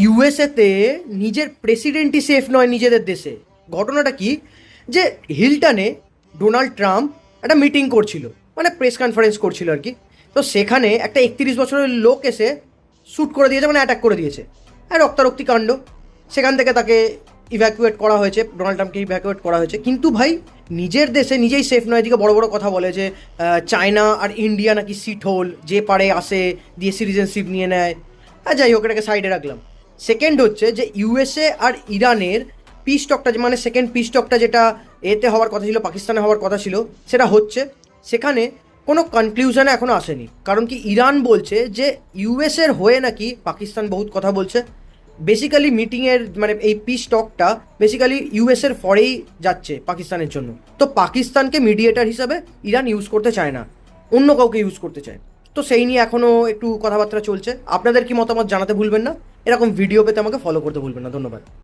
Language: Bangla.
ইউএসএতে নিজের প্রেসিডেন্টই সেফ নয় নিজেদের দেশে। ঘটনাটা কি, যে হিলটনে ডোনাল্ড ট্রাম্প একটা মিটিং করছিল, মানে প্রেস কনফারেন্স করছিল আর কি। তো সেখানে একটা 31 বছরের লোক এসে শ্যুট করে দিয়েছে, মানে অ্যাটাক করে দিয়েছে, আর রক্তারক্তি কাণ্ড। সেখান থেকে তাকে ইভ্যাকুয়েট করা হয়েছে, ডোনাল্ড ট্রাম্পকে ইভ্যাকুয়েট করা হয়েছে। কিন্তু ভাই নিজের দেশে নিজেই সেফ নয়, এদিকে বড় বড় কথা বলে যে চায়না আর ইন্ডিয়া নাকি সিট হোল, যে পারে আসে দিয়ে সিটিজেনশিপ নিয়ে নেয়। আর যাই হোক, এটাকে সাইডে রাখলাম। সেকেন্ড হচ্ছে যে ইউএসএ আর ইরানের পিস টকটা, মানে সেকেন্ড পিস টকটা যেটা এতে হওয়ার কথা ছিল, পাকিস্তানে হওয়ার কথা ছিল, সেটা হচ্ছে। সেখানে কোনো কনক্লিউশনে এখনও আসেনি। কারণ কি, ইরান বলছে যে ইউএসএর হয়ে নাকি পাকিস্তান বহুত কথা বলছে। বেসিক্যালি মিটিংয়ের মানে এই পিস টকটা বেসিক্যালি ইউএসএর ফরেই যাচ্ছে পাকিস্তানের জন্য। তো পাকিস্তানকে মিডিয়েটার হিসাবে ইরান ইউজ করতে চায় না, অন্য কাউকে ইউজ করতে চায়। তো সেই নিয়ে এখনও একটু কথাবার্তা চলছে। আপনাদের কি মতামত জানাতে ভুলবেন না। এরকম ভিডিও পেতে আমাকে ফলো করতে ভুলবেন না। ধন্যবাদ।